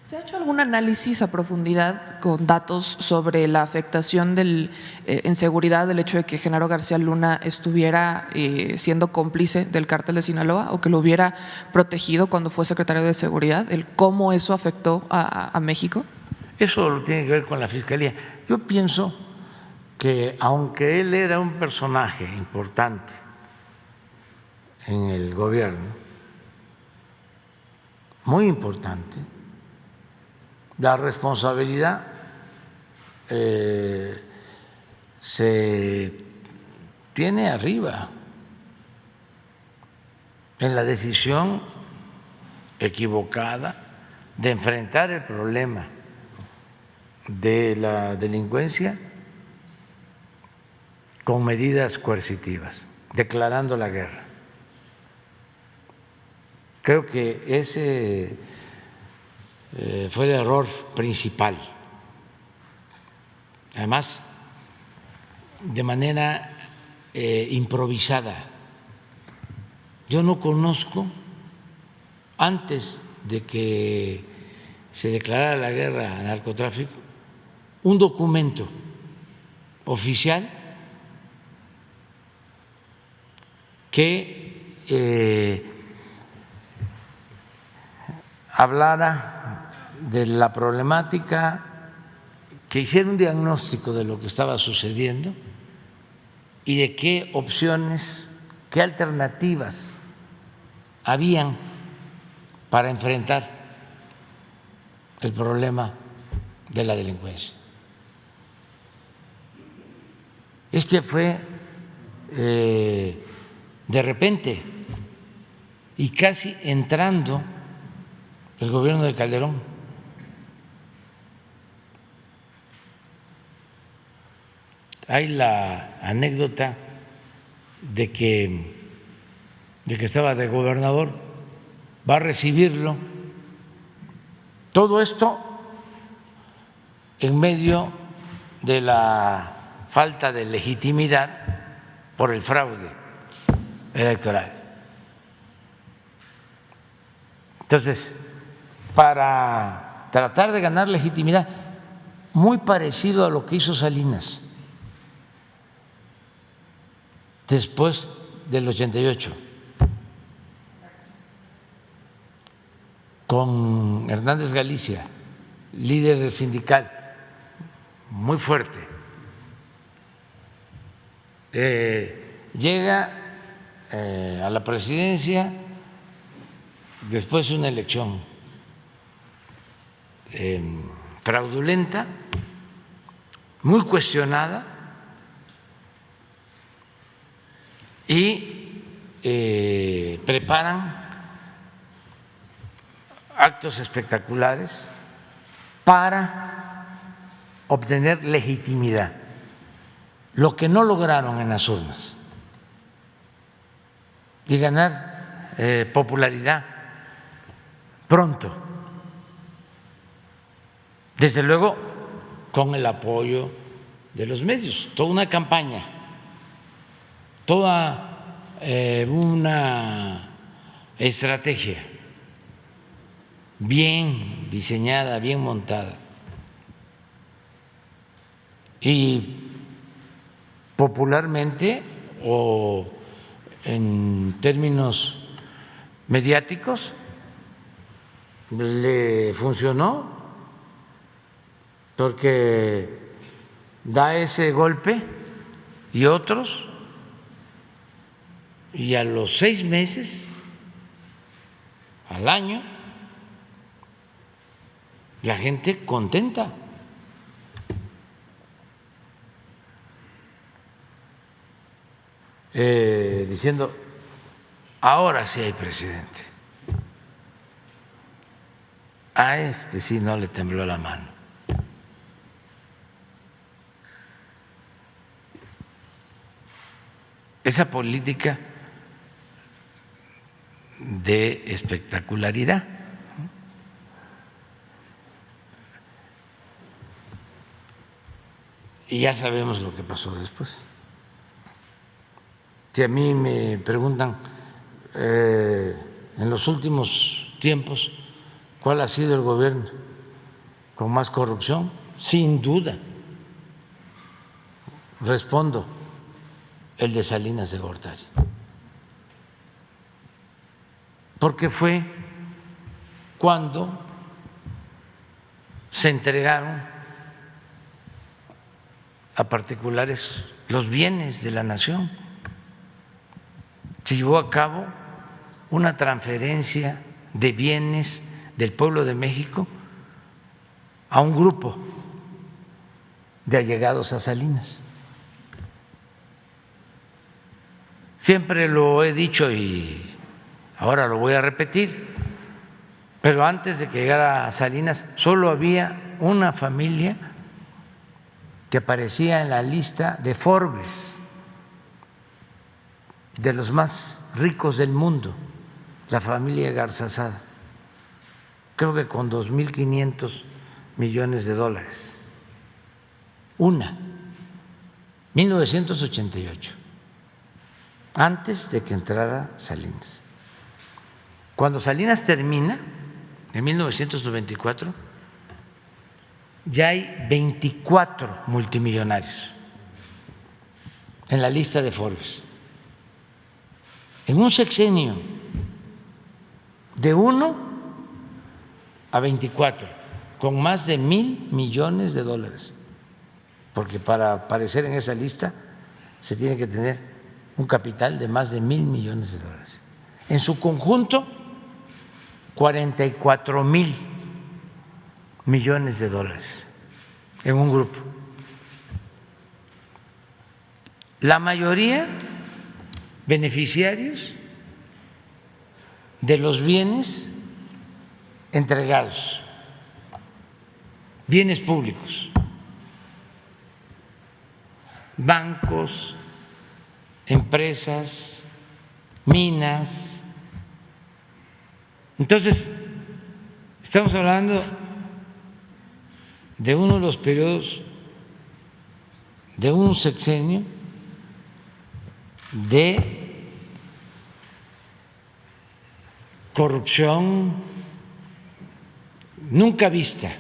¿Se ha hecho algún análisis a profundidad con datos sobre la afectación en seguridad del hecho de que Genaro García Luna estuviera siendo cómplice del cártel de Sinaloa o que lo hubiera protegido cuando fue secretario de Seguridad? ¿Cómo eso afectó a México? Eso lo tiene que ver con la Fiscalía. Yo pienso que aunque él era un personaje importante en el gobierno, muy importante, la responsabilidad se tiene arriba en la decisión equivocada de enfrentar el problema de la delincuencia con medidas coercitivas, declarando la guerra. Creo que ese fue el error principal. Además, de manera improvisada. Yo no conozco, antes de que se declarara la guerra al narcotráfico, un documento oficial que hablara de la problemática, que hiciera un diagnóstico de lo que estaba sucediendo y de qué opciones, qué alternativas habían para enfrentar el problema de la delincuencia. Es que fue de repente y casi entrando el gobierno de Calderón. Hay la anécdota de que estaba de gobernador, va a recibirlo. Todo esto en medio de la falta de legitimidad por el fraude electoral. Entonces, para tratar de ganar legitimidad, muy parecido a lo que hizo Salinas después del 88, con Hernández Galicia, líder sindical muy fuerte. Llega a la presidencia después de una elección fraudulenta, muy cuestionada, y preparan actos espectaculares para obtener legitimidad, lo que no lograron en las urnas, y ganar popularidad pronto, desde luego con el apoyo de los medios, toda una campaña, toda una estrategia bien diseñada, bien montada, y popularmente o en términos mediáticos le funcionó, porque da ese golpe y otros, y a los 6 meses, al año, la gente contenta. Diciendo, ahora sí hay presidente. A este sí no le tembló la mano. Esa política de espectacularidad. Y ya sabemos lo que pasó después. Si a mí me preguntan en los últimos tiempos cuál ha sido el gobierno con más corrupción, sin duda. Respondo, el de Salinas de Gortari, porque fue cuando se entregaron a particulares los bienes de la nación. Se llevó a cabo una transferencia de bienes del pueblo de México a un grupo de allegados a Salinas. Siempre lo he dicho y ahora lo voy a repetir, pero antes de que llegara a Salinas solo había una familia que aparecía en la lista de Forbes de los más ricos del mundo, la familia Garzazada, creo que con 2.500 millones de dólares. Una, 1988, antes de que entrara Salinas. Cuando Salinas termina, en 1994, ya hay 24 multimillonarios en la lista de Forbes. En un sexenio, de 1 a 24, con más de 1.000 millones de dólares, porque para aparecer en esa lista se tiene que tener un capital de más de 1.000 millones de dólares. En su conjunto, 44.000 millones de dólares en un grupo. La mayoría beneficiarios de los bienes entregados, bienes públicos, bancos, empresas, minas. Entonces, estamos hablando de uno de los periodos de un sexenio de corrupción nunca vista.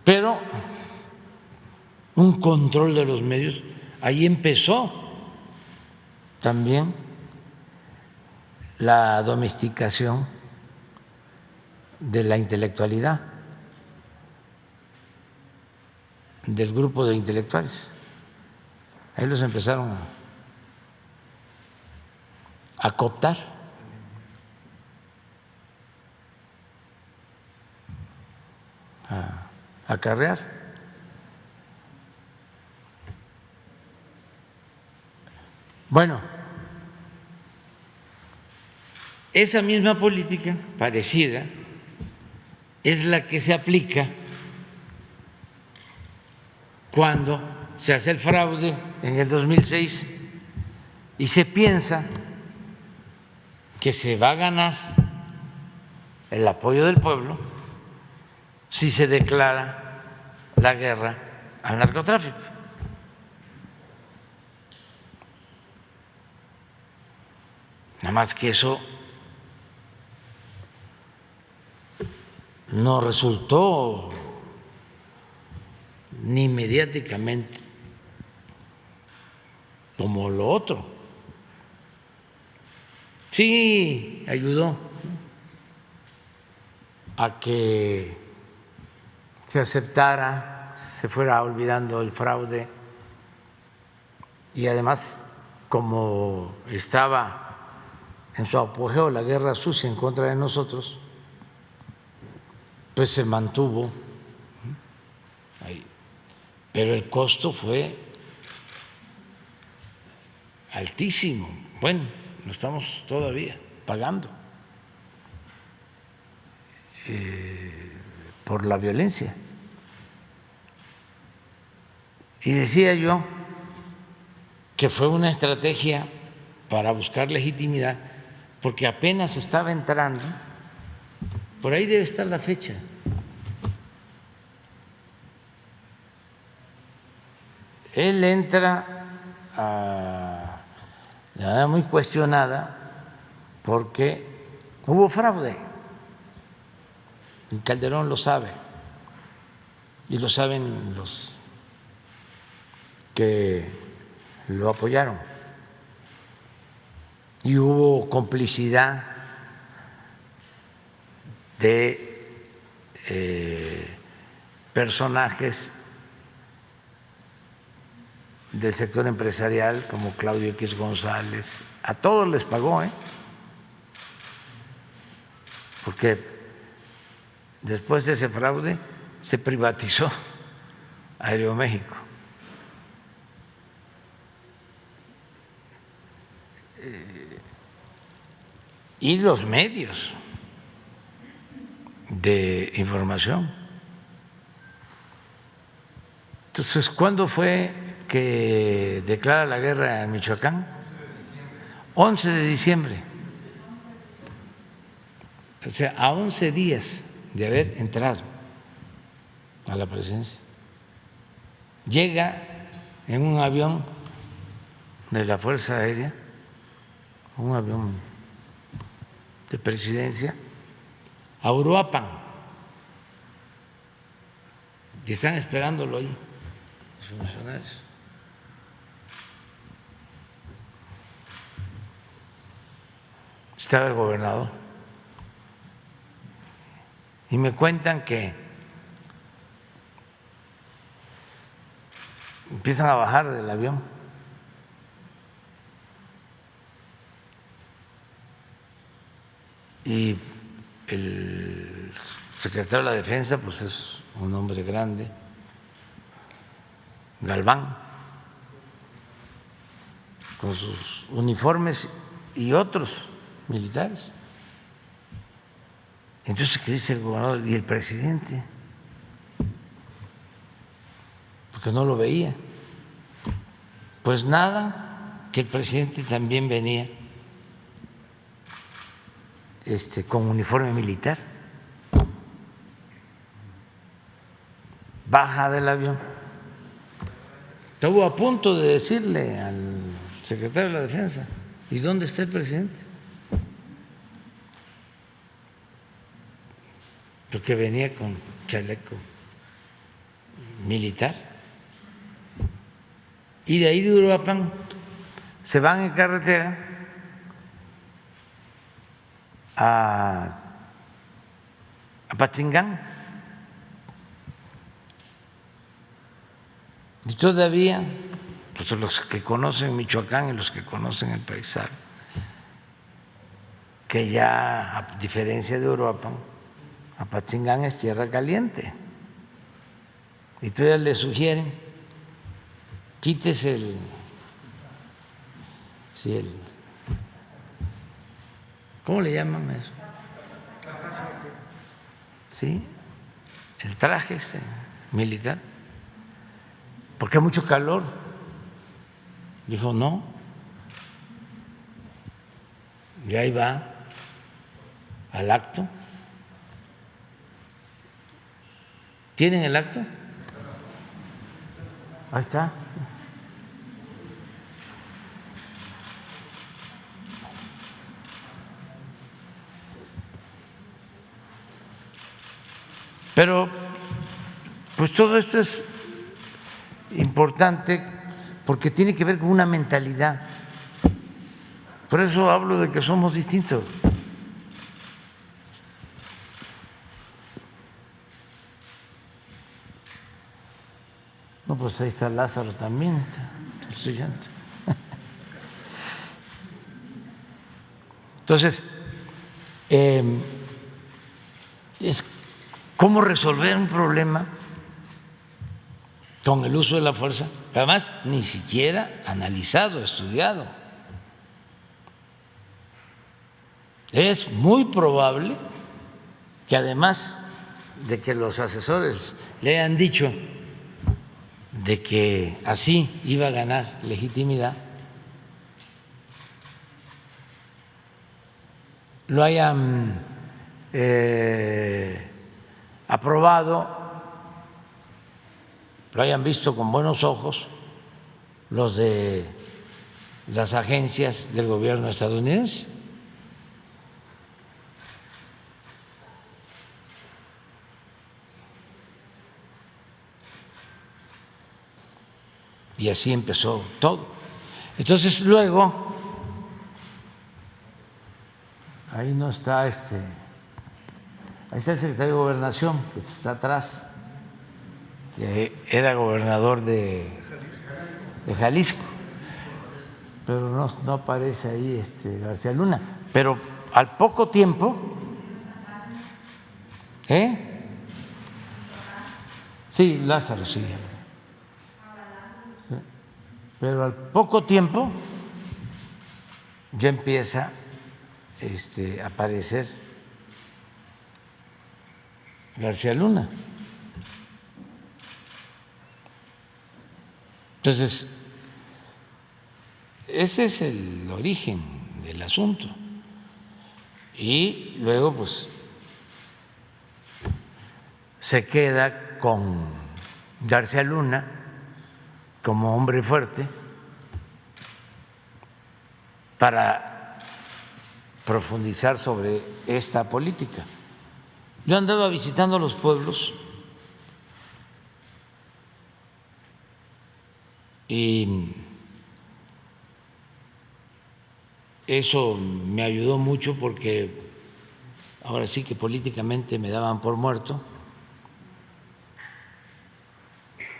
Pero un control de los medios, ahí empezó también la domesticación de la intelectualidad, del grupo de intelectuales. Ahí los empezaron a cooptar. A acarrear. Bueno, esa misma política parecida es la que se aplica cuando se hace el fraude en el 2006 y se piensa que se va a ganar el apoyo del pueblo si se declara la guerra al narcotráfico. Nada más que eso no resultó ni mediáticamente como lo otro. Sí ayudó a que se aceptara, se fuera olvidando el fraude y además, como estaba en su apogeo la guerra sucia en contra de nosotros, pues se mantuvo ahí. Pero el costo fue altísimo. Bueno, lo estamos todavía pagando por la violencia. Y decía yo que fue una estrategia para buscar legitimidad, porque apenas estaba entrando, por ahí debe estar la fecha, él entra de manera muy cuestionada porque hubo fraude. Y Calderón lo sabe, y lo saben los que lo apoyaron. Y hubo complicidad de personajes del sector empresarial como Claudio X González. A todos les pagó, porque después de ese fraude se privatizó Aeroméxico. Y los medios de información. Entonces, ¿cuándo fue que declara la guerra en Michoacán? 11 de diciembre. O sea, a 11 días de haber entrado a la presidencia. Llega en un avión de la Fuerza Aérea, un avión de presidencia, a Uruapan, y están esperándolo ahí los funcionarios. Estaba el gobernador y me cuentan que empiezan a bajar del avión y el secretario de la Defensa pues es un hombre grande, Galván, con sus uniformes y otros militares. Entonces, ¿qué dice el gobernador y el presidente? Porque no lo veía. Pues nada, que el presidente también venía con uniforme militar. Baja del avión. Estuvo a punto de decirle al secretario de la Defensa, ¿y dónde está el presidente? Porque venía con chaleco militar. Y de ahí de Uruapan se van en carretera a Apatzingán. Y todavía, pues los que conocen Michoacán y los que conocen el país saben que ya, a diferencia de Uruapan, Apatzingán es tierra caliente. Y todavía le sugieren, quítese ¿cómo le llaman eso? Sí, el traje militar, porque hay mucho calor. Dijo no, y ahí va al acto. ¿Tienen el acto? Ahí está. Pero, pues todo esto es importante porque tiene que ver con una mentalidad. Por eso hablo de que somos distintos. No, pues ahí está Lázaro también, el estudiante. Entonces, es cómo resolver un problema con el uso de la fuerza, pero además ni siquiera analizado, estudiado. Es muy probable que además de que los asesores le hayan dicho de que así iba a ganar legitimidad, lo hayan aprobado, lo hayan visto con buenos ojos los de las agencias del gobierno estadounidense, Y así empezó todo. Entonces luego, ahí no está ahí está el secretario de Gobernación, que está atrás, que era gobernador de Jalisco, pero no aparece ahí García Luna. Pero al poco tiempo, sí, Lázaro, sí. Pero al poco tiempo ya empieza a aparecer García Luna. Entonces, ese es el origen del asunto. Y luego, pues, se queda con García Luna como hombre fuerte para profundizar sobre esta política. Yo andaba visitando los pueblos y eso me ayudó mucho porque ahora sí que políticamente me daban por muerto.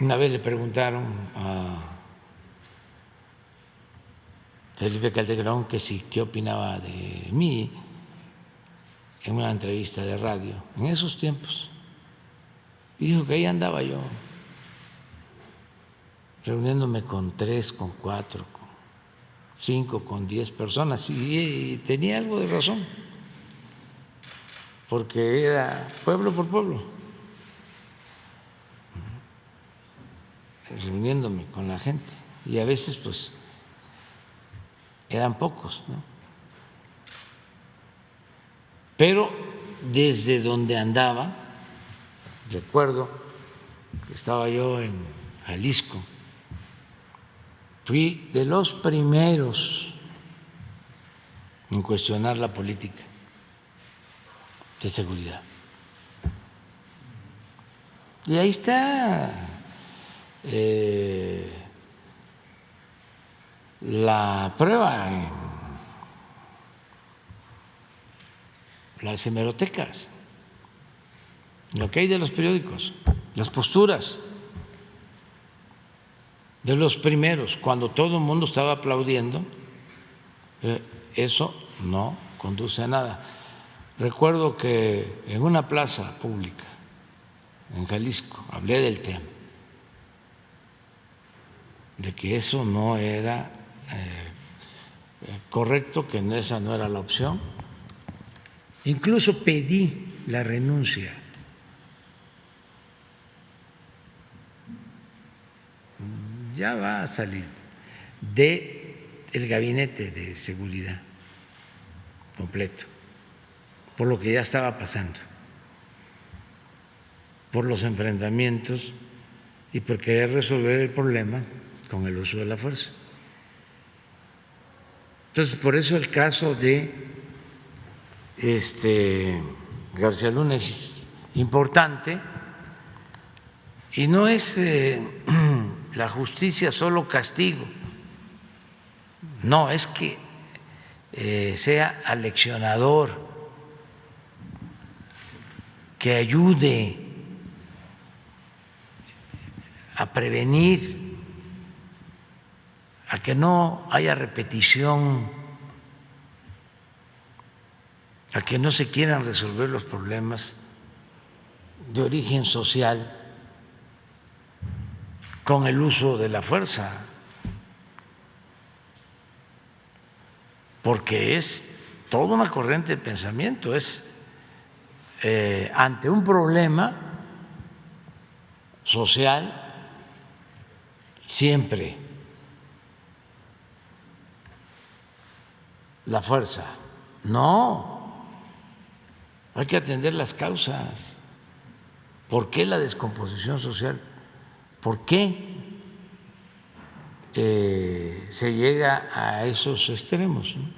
Una vez le preguntaron a Felipe Calderón que sí, qué opinaba de mí en una entrevista de radio en esos tiempos. Y dijo que ahí andaba yo, reuniéndome con 3, con 4, con 5, con 10 personas. Y tenía algo de razón, porque era pueblo por pueblo, reuniéndome con la gente. Y a veces, pues, eran pocos, ¿no? Pero desde donde andaba, recuerdo que estaba yo en Jalisco, fui de los primeros en cuestionar la política de seguridad. Y ahí está la prueba en las hemerotecas, lo que hay de los periódicos, las posturas de los primeros, cuando todo el mundo estaba aplaudiendo. Eso no conduce a nada. Recuerdo que en una plaza pública en Jalisco hablé del tema, de que eso no era correcto, que esa no era la opción. Incluso pedí la renuncia. Ya va a salir del gabinete de seguridad completo, por lo que ya estaba pasando, por los enfrentamientos y por querer resolver el problema con el uso de la fuerza. Entonces, por eso el caso de García Luna es importante, y no es la justicia solo castigo, no, es que sea aleccionador, que ayude a prevenir, a que no haya repetición, a que no se quieran resolver los problemas de origen social con el uso de la fuerza, porque es toda una corriente de pensamiento, es ante un problema social siempre la fuerza. No, hay que atender las causas. ¿Por qué la descomposición social? ¿Por qué se llega a esos extremos, ¿no?